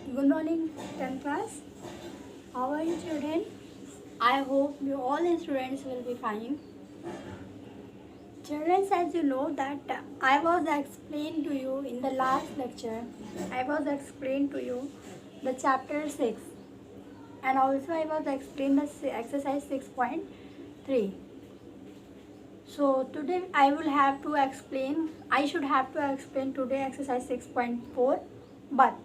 Good morning, 10th class. How are you, children? I hope you all the students will be fine. Children, as you know that I was explained to you in the last lecture. I was explained to you the chapter 6, and also I was explained the exercise 6.3. So today I will have to explain. I should have to explain today exercise 6.4, but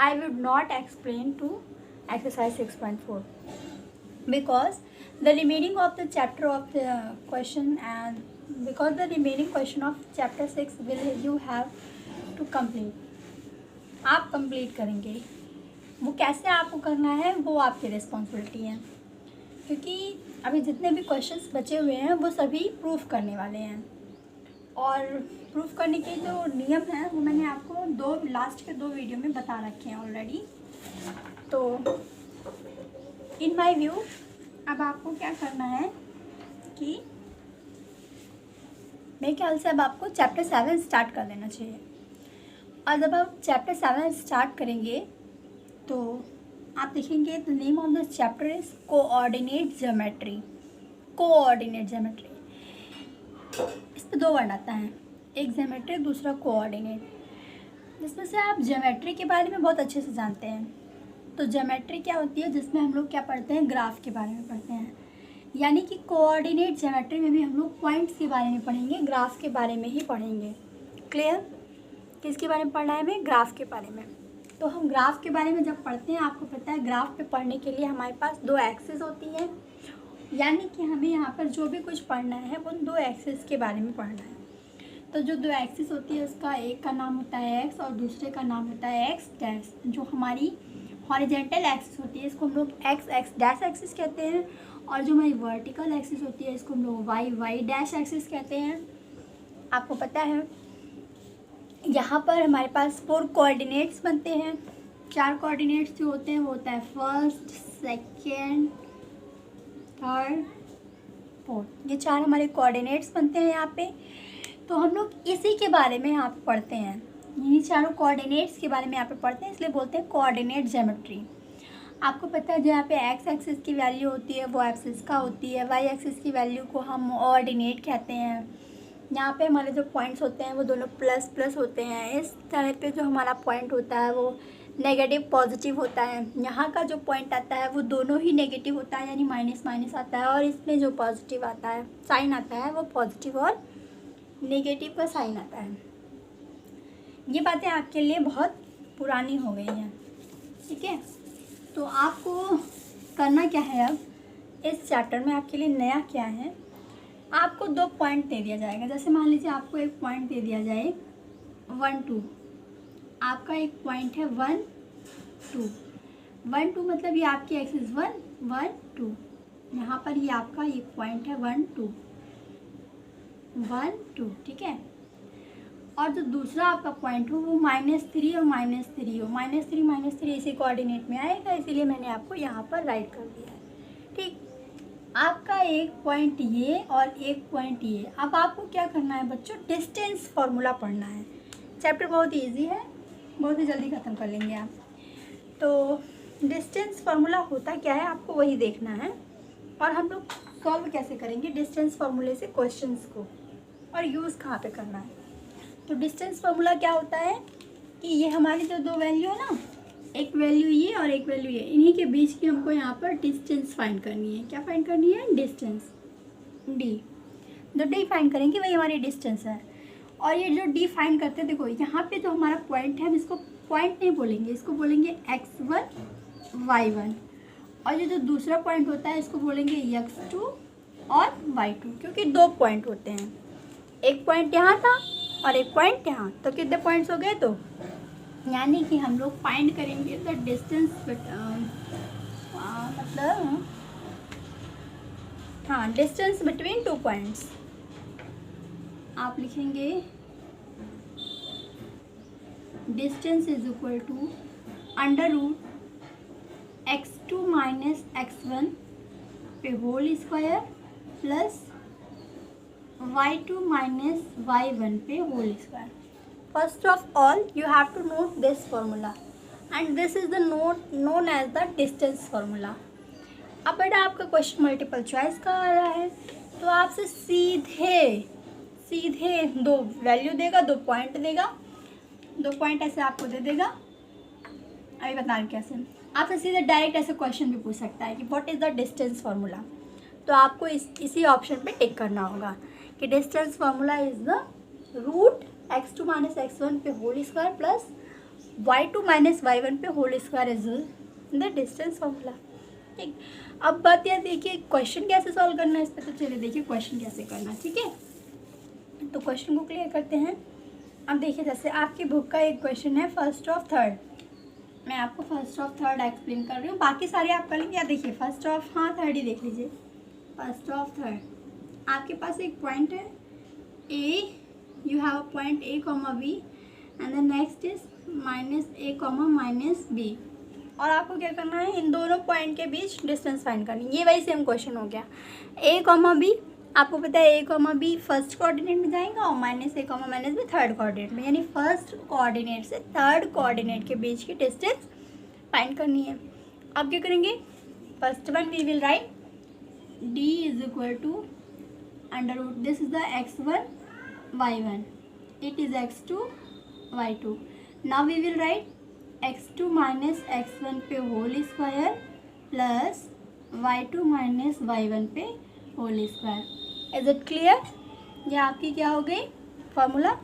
I would not explain to exercise 6.4 because the remaining of the chapter of the question and because the remaining question of chapter 6 will you have to complete. आप complete करेंगे, वो कैसे आपको करना है वो आपकी responsibility है, क्योंकि अभी जितने भी क्वेश्चंस बचे हुए हैं वो सभी प्रूफ करने वाले हैं। और प्रूफ करने के जो नियम हैं वो मैंने आपको लास्ट के 2 वीडियो में बता रखे हैं ऑलरेडी। तो इन माय व्यू अब आपको क्या करना है कि मेरे ख्याल से अब आपको चैप्टर 7 स्टार्ट कर देना चाहिए। और जब आप चैप्टर 7 स्टार्ट करेंगे तो आप देखेंगे the name of this chapter is coordinate geometry. Coordinate geometry, इस पर 2 वर्ड आता है, एक ज्योमेट्री दूसरा कोऑर्डिनेट, जिसमें से आप ज्योमेट्री के बारे में बहुत अच्छे से जानते हैं। तो ज्योमेट्री क्या होती है, जिसमें हम लोग क्या पढ़ते हैं, ग्राफ के बारे में पढ़ते हैं। यानी कि कोऑर्डिनेट ज्योमेट्री में भी हम लोग पॉइंट्स के बारे में पढ़ेंगे, ग्राफ के बारे में ही पढ़ेंगे। क्लियर? किसके बारे में पढ़ना है हमें? ग्राफ के बारे में। तो हम ग्राफ के बारे में जब पढ़ते हैं, आपको पता है ग्राफ पे पढ़ने के लिए हमारे पास 2 एक्सिस होती हैं, यानी कि हमें यहाँ पर जो भी कुछ पढ़ना है वो 2 एक्सिस के बारे में पढ़ना है। तो जो 2 एक्सिस होती है उसका एक का नाम होता है एक्स और दूसरे का नाम होता है एक्स डैश। जो हमारी हॉरिजेंटल एक्सिस होती है इसको हम लोग एक्स डैश एक्सिस कहते हैं, और जो हमारी वर्टिकल एक्सिस होती है इसको हम लोग वाई डैश एक्सिस कहते हैं। आपको पता है यहाँ पर हमारे पास 4 कोऑर्डिनेट्स बनते हैं। 4 कोऑर्डिनेट्स जो होते हैं वो होता है फर्स्ट, सेकेंड, थर्ड, फोर्थ। ये 4 हमारे कोऑर्डिनेट्स बनते हैं यहाँ पे। तो हम लोग इसी के बारे में यहाँ पे पढ़ते हैं, इन्हीं चारों कोऑर्डिनेट्स के बारे में यहाँ पे पढ़ते हैं, इसलिए बोलते हैं कोऑर्डिनेट ज्योमेट्री। आपको पता है जो यहाँ पे एक्स एक्सिस की वैल्यू होती है वो एक्सिस का होती है, वाई एक्सिस की वैल्यू को हम ऑर्डिनेट कहते हैं। यहाँ पे हमारे जो पॉइंट्स होते हैं वो दोनों प्लस प्लस होते हैं। इस तरह पे जो हमारा पॉइंट होता है वो नेगेटिव पॉजिटिव होता है। यहाँ का जो पॉइंट आता है वो दोनों ही नेगेटिव होता है, यानी माइनस माइनस आता है, और इसमें जो पॉजिटिव आता है साइन आता है वो पॉजिटिव और नेगेटिव का साइन आता है। ये बातें आपके लिए बहुत पुरानी हो गई हैं, ठीक है। तो आपको करना क्या है, अब इस चैप्टर में आपके लिए नया क्या है, आपको 2 पॉइंट दे दिया जाएगा। जैसे मान लीजिए आपको एक पॉइंट दे दिया जाए 1 2, आपका एक पॉइंट है 1 2 1 2, मतलब ये आपकी एक्सिस 1 1 2, यहाँ पर ये आपका एक पॉइंट है 1 2 1 2, ठीक है। और जो दूसरा आपका पॉइंट हो वो -3 और -3 हो, -3 इसी कोऑर्डिनेट में आएगा, इसीलिए मैंने आपको यहाँ पर राइट कर दिया है, ठीक। आपका एक पॉइंट ये और एक पॉइंट ये। अब आपको क्या करना है बच्चों, डिस्टेंस फार्मूला पढ़ना है। चैप्टर बहुत इजी है, बहुत ही जल्दी ख़त्म कर लेंगे आप। तो डिस्टेंस फार्मूला होता क्या है आपको वही देखना है, और हम लोग सॉल्व कैसे करेंगे डिस्टेंस फार्मूले से क्वेश्चंस को, और यूज़ कहाँ पे करना है। तो डिस्टेंस फार्मूला क्या होता है कि ये हमारी जो 2 वैल्यू है ना, एक वैल्यू ये और एक वैल्यू ये, इन्हीं के बीच की हमको यहाँ पर डिस्टेंस फाइंड करनी है। क्या फाइंड करनी है? Distance, D. जो डी फाइंड करेंगे वही हमारी डिस्टेंस है। और ये जो डी फाइंड करते हैं, देखो यहाँ पे जो हमारा पॉइंट है हम इसको पॉइंट नहीं बोलेंगे, इसको बोलेंगे x1 y1, और ये जो दूसरा पॉइंट होता है इसको बोलेंगे x2 और y2, क्योंकि 2 पॉइंट होते हैं, एक पॉइंट यहाँ था और एक पॉइंट यहाँ। तो कितने पॉइंट्स हो गए? तो यानी कि हम लोग फाइंड करेंगे द डिस्टेंस मतलब हाँ, डिस्टेंस बिटवीन 2 पॉइंट्स। आप लिखेंगे distance is equal to √x2 - x1 पे whole square plus y2 - y1 पे whole square. First of all you have to note this formula. And this is the known as the distance formula. अब बेटा आपका question multiple choice का आ रहा है, तो आपसे सीधे दो वैल्यू देगा, 2 पॉइंट देगा, 2 पॉइंट ऐसे आपको दे देगा। अभी बता रही कैसे, आपसे सीधे डायरेक्ट ऐसे क्वेश्चन भी पूछ सकता है कि what is the distance formula. तो आपको इसी ऑप्शन पे टिक करना होगा कि distance formula is the root x2 minus x1 पे whole square plus y2 minus y1 पे whole square is the distance formula. ठीक, अब बात यह देखिए क्वेश्चन कैसे सॉल्व करना है इस पर। तो चलिए देखिए क्वेश्चन कैसे करना है। ठीक है, तो क्वेश्चन को क्लियर करते हैं। अब देखिए जैसे आपकी बुक का एक क्वेश्चन है फर्स्ट ऑफ थर्ड, मैं आपको फर्स्ट ऑफ थर्ड एक्सप्लेन कर रही हूँ, बाकी सारे आप कर लेंगे। या देखिए फर्स्ट ऑफ, हाँ थर्ड ही देख लीजिए। फर्स्ट ऑफ थर्ड आपके पास एक पॉइंट है A, you have a point A comma B and the next is minus A comma minus B. और आपको क्या करना है, इन दोनों पॉइंट के बीच डिस्टेंस फाइंड करनी है। ये वही सेम क्वेश्चन हो गया। ए कॉमा बी, आपको पता है A comma B first coordinate में जाएगा और minus A comma minus B third coordinate में, यानी फर्स्ट कोऑर्डिनेट से थर्ड कोऑर्डिनेट के बीच की डिस्टेंस फाइंड करनी है। अब क्या करेंगे, first one we will write d is equal to under root, this is the x1 y1, it is x2 y2। Now we will write x2 minus x1 पे whole square plus y2 minus y1 पे whole square. Is it clear? ये आपकी क्या हो गई formula,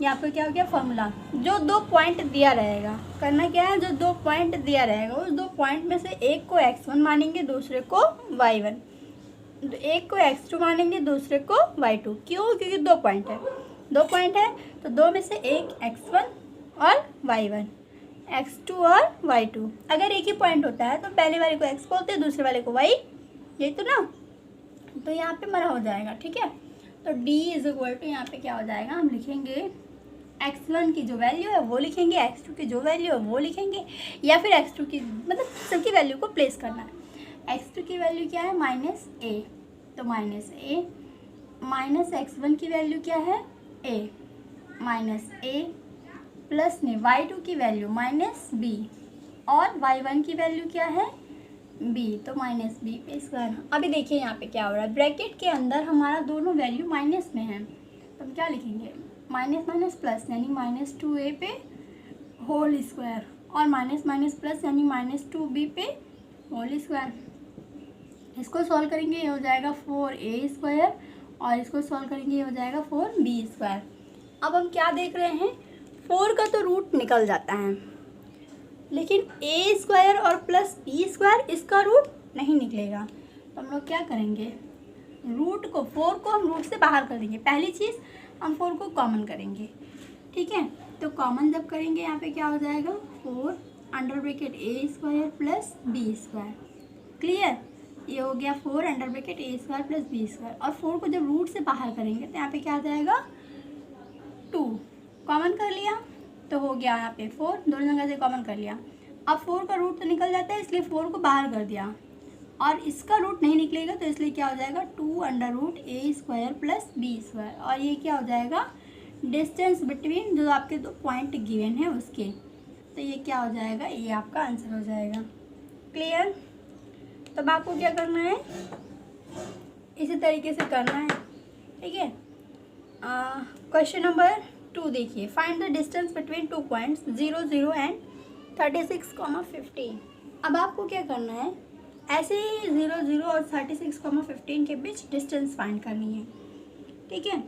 ये आपका क्या हो गया फार्मूला। जो 2 पॉइंट दिया रहेगा, करना क्या है, जो 2 पॉइंट दिया रहेगा उस 2 पॉइंट में से एक को x1 मानेंगे, दूसरे को y1, एक को x2 मानेंगे, दूसरे को y2। क्यों? क्योंकि 2 पॉइंट है, 2 पॉइंट है तो 2 में से एक x1 और y1, x2 और y2। अगर एक ही पॉइंट होता है तो पहले वाले को x बोलते हैं, दूसरे वाले को y, यही तो ना। तो यहाँ पे मरा हो जाएगा। ठीक है, तो d इज इक्वल टू यहाँ पे क्या हो जाएगा, हम लिखेंगे x1 की जो वैल्यू है वो लिखेंगे, x2 की जो वैल्यू है वो लिखेंगे, या फिर x2 की मतलब सबकी वैल्यू को प्लेस करना है। x2 की वैल्यू क्या है, माइनस a, तो माइनस a, माइनस x1 की वैल्यू क्या है a, माइनस a, प्लस में y2 की वैल्यू माइनस b, और y1 की वैल्यू क्या है b, तो माइनस b पे स्क्वायर। अभी देखिए यहाँ पे क्या हो रहा है, ब्रैकेट के अंदर हमारा दोनों वैल्यू माइनस में है, तो हम क्या लिखेंगे, माइनस माइनस प्लस यानी माइनस 2a पे होल स्क्वायर, और माइनस माइनस प्लस यानी माइनस 2b पे होल स्क्वायर। इसको सॉल्व करेंगे ये हो जाएगा 4a स्क्वायर, और इसको सॉल्व करेंगे ये हो जाएगा 4b स्क्वायर। अब हम क्या देख रहे हैं, 4 का तो रूट निकल जाता है, लेकिन a स्क्वायर और प्लस b स्क्वायर इसका रूट नहीं निकलेगा। तो हम लोग क्या करेंगे, रूट को 4 को हम रूट से बाहर कर देंगे। पहली चीज़ हम 4 को कॉमन करेंगे। ठीक है, तो कॉमन जब करेंगे यहाँ पे क्या हो जाएगा, 4 under bracket a square plus b square. Clear? ये हो गया 4 under bracket a square plus b square. और 4 को जब रूट से बाहर करेंगे तो यहाँ पे क्या आ जाएगा, 2 कॉमन कर लिया तो हो गया यहाँ पे 4, दोनों जगह से कॉमन कर लिया। अब 4 का रूट तो निकल जाता है, इसलिए 4 को बाहर कर दिया, और इसका रूट नहीं निकलेगा तो इसलिए क्या हो जाएगा, 2 under root a square plus b square. और ये क्या हो जाएगा, डिस्टेंस बिटवीन जो आपके 2 पॉइंट गिवन है उसके। तो ये क्या हो जाएगा, ये आपका आंसर हो जाएगा। क्लियर? तब आपको क्या करना है, इसी तरीके से करना है। ठीक है, क्वेश्चन नंबर 2 देखिए, find the distance between 2 points 0 0 and 36,15। अब आपको क्या करना है, ऐसे ही 0 0 और 36,15 के बीच डिस्टेंस फाइंड करनी है। ठीक है,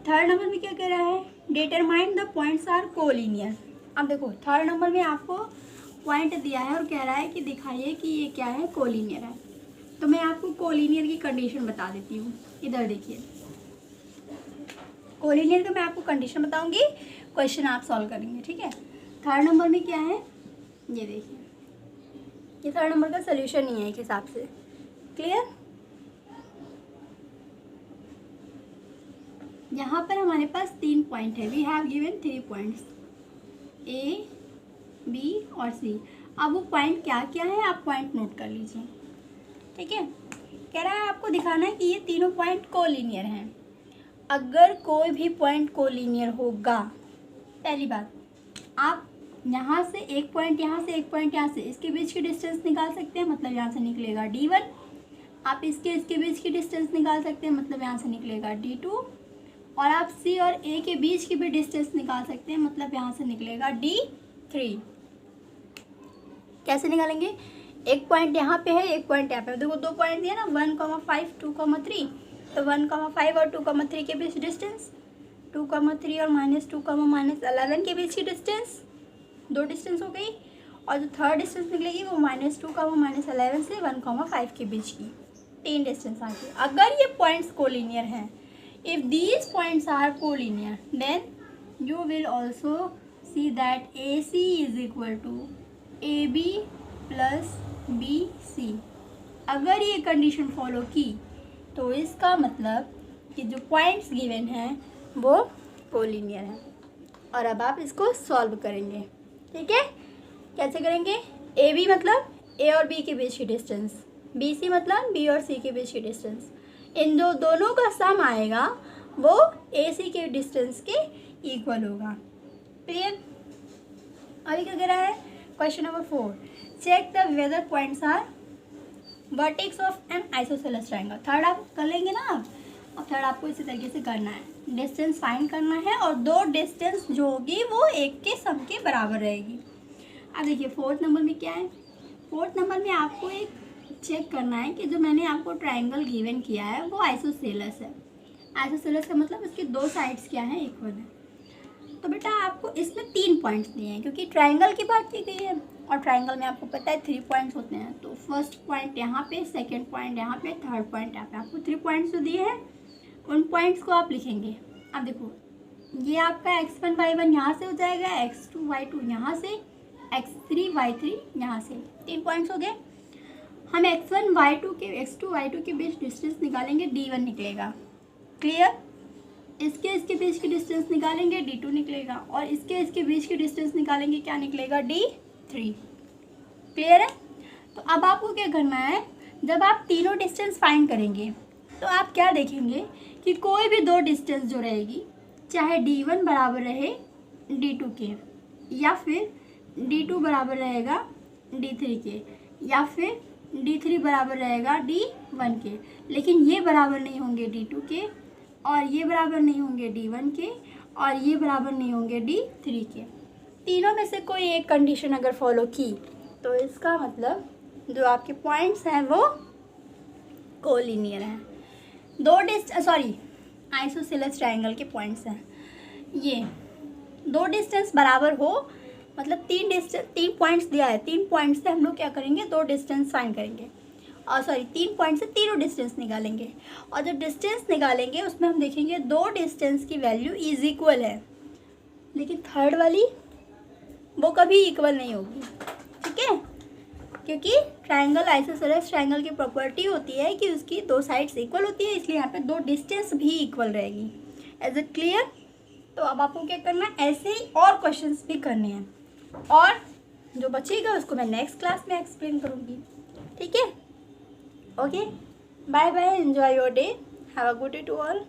थर्ड नंबर में क्या कह रहा है, determine the points are collinear. अब देखो थर्ड नंबर में आपको पॉइंट दिया है और कह रहा है कि दिखाइए कि ये क्या है, कोलिनियर है। तो मैं आपको कोलिनियर की कंडीशन बता देती हूँ। इधर देखिए, कोलिनियर का मैं आपको कंडीशन बताऊंगी, क्वेश्चन आप सॉल्व करेंगे। ठीक है, थर्ड नंबर में क्या है, ये देखिए, ये थर्ड नंबर का सोल्यूशन ही है एक हिसाब से। क्लियर? यहाँ पर हमारे पास 3 पॉइंट है, we have given 3 points A, B और सी। अब वो पॉइंट क्या क्या है आप पॉइंट नोट कर लीजिए। ठीक है, कह रहा है आपको दिखाना है कि ये तीनों पॉइंट कोलिनियर हैं। अगर कोई भी पॉइंट कोलिनियर होगा, पहली बात आप यहाँ से एक पॉइंट, यहाँ से एक पॉइंट, यहाँ से इसके बीच की डिस्टेंस निकाल सकते हैं, मतलब यहाँ से निकलेगा D1। आप इसके बीच की डिस्टेंस निकाल सकते हैं, मतलब यहाँ से निकलेगा D2। और आप C और A के बीच की भी डिस्टेंस निकाल सकते हैं, मतलब यहाँ से निकलेगा D3। कैसे निकालेंगे? एक पॉइंट यहाँ पे है, एक पॉइंट यहाँ पे। देखो दो पॉइंट दिया ना, 1,5 2,3। तो 1,5 और 2,3 के बीच डिस्टेंस, 2,3 और -2,-11 के बीच की डिस्टेंस, दो डिस्टेंस हो गई। और जो थर्ड डिस्टेंस निकलेगी वो -2,-11 से 1,5 के बीच की, 3 डिस्टेंस आ गई। अगर ये पॉइंट्स कोलिनियर हैं, if these points are collinear, then you will also see that AC इज इक्वल टू AB प्लस BC। अगर ये कंडीशन फॉलो की तो इसका मतलब कि जो पॉइंट्स गिवन हैं वो कोलिनियर हैं। और अब आप इसको सॉल्व करेंगे, ठीक है? कैसे करेंगे? AB मतलब A और B के बीच की डिस्टेंस, BC मतलब B और C के बीच की डिस्टेंस, इन दोनों का सम आएगा वो AC के डिस्टेंस के इक्वल होगा। क्लियर? अभी क्या कह रहा है? Question number 4, check the whether points are vertex of an isosceles triangle. Third आप कर लेंगे ना आप, और थर्ड आपको इसी तरीके से करना है, डिस्टेंस फाइंड करना है और दो डिस्टेंस जो होगी वो एक के सम के बराबर रहेगी। अब देखिए फोर्थ नंबर में क्या है? फोर्थ नंबर में आपको एक चेक करना है कि जो मैंने आपको ट्रायंगल गिवन किया है वो आइसोसेलेस है। आइसोसेलेस का मतलब इसके दो साइड्स क्या है? इक्वल है। तो बेटा आपको इसमें 3 पॉइंट्स दिए हैं, क्योंकि ट्रायंगल की बात की गई है और ट्रायंगल में आपको पता है 3 पॉइंट्स होते हैं। तो फर्स्ट पॉइंट यहाँ पे, सेकंड पॉइंट यहाँ पे, थर्ड पॉइंट यहाँ पे, आपको 3 पॉइंट्स जो दिए हैं उन पॉइंट्स को आप लिखेंगे। अब देखो ये आपका x1 y1 यहाँ से हो जाएगा, x2 y2 यहाँ से, x3 y3 यहाँ से, 3 पॉइंट्स हो गए। हम x1 y2 के x2 y2 के बीच डिस्टेंस निकालेंगे, D1 निकलेगा। क्लियर? इसके बीच की डिस्टेंस निकालेंगे, D2 निकलेगा। और इसके बीच की डिस्टेंस निकालेंगे, क्या निकलेगा? D3। क्लियर है? तो अब आपको क्या करना है, जब आप तीनों डिस्टेंस फाइंड करेंगे तो आप क्या देखेंगे कि कोई भी दो डिस्टेंस जो रहेगी, चाहे D1 बराबर रहे D2 के, या फिर D2 बराबर रहेगा D3 के, या फिर D3 बराबर रहेगा D1 के, लेकिन ये बराबर नहीं होंगे D2 के, और ये बराबर नहीं होंगे D1 के, और ये बराबर नहीं होंगे D3 के। तीनों में से कोई एक कंडीशन अगर फॉलो की तो इसका मतलब जो आपके पॉइंट्स हैं वो कोलिनियर हैं। आइसोसेलेस ट्रायंगल के पॉइंट्स हैं ये। दो डिस्टेंस बराबर हो, मतलब 3 पॉइंट्स दिया है, 3 पॉइंट्स से हम लोग क्या करेंगे? दो डिस्टेंस फाइंड करेंगे, और 3 पॉइंट से तीनों डिस्टेंस निकालेंगे। और जो डिस्टेंस निकालेंगे उसमें हम देखेंगे दो डिस्टेंस की वैल्यू इज इक्वल है, लेकिन थर्ड वाली वो कभी इक्वल नहीं होगी, ठीक है? क्योंकि ट्रायंगल, आइसोसेलेस ट्रायंगल की प्रॉपर्टी होती है कि उसकी दो साइड्स इक्वल होती है, इसलिए यहाँ पे दो डिस्टेंस भी इक्वल रहेगी। Is it clear? तो अब आपको क्या करना है, ऐसे ही और क्वेश्चंस भी करने हैं, और जो बचेगा उसको मैं नेक्स्ट क्लास में एक्सप्लेन करूँगी, ठीक है? Okay, bye bye, enjoy your day, have a good day to all.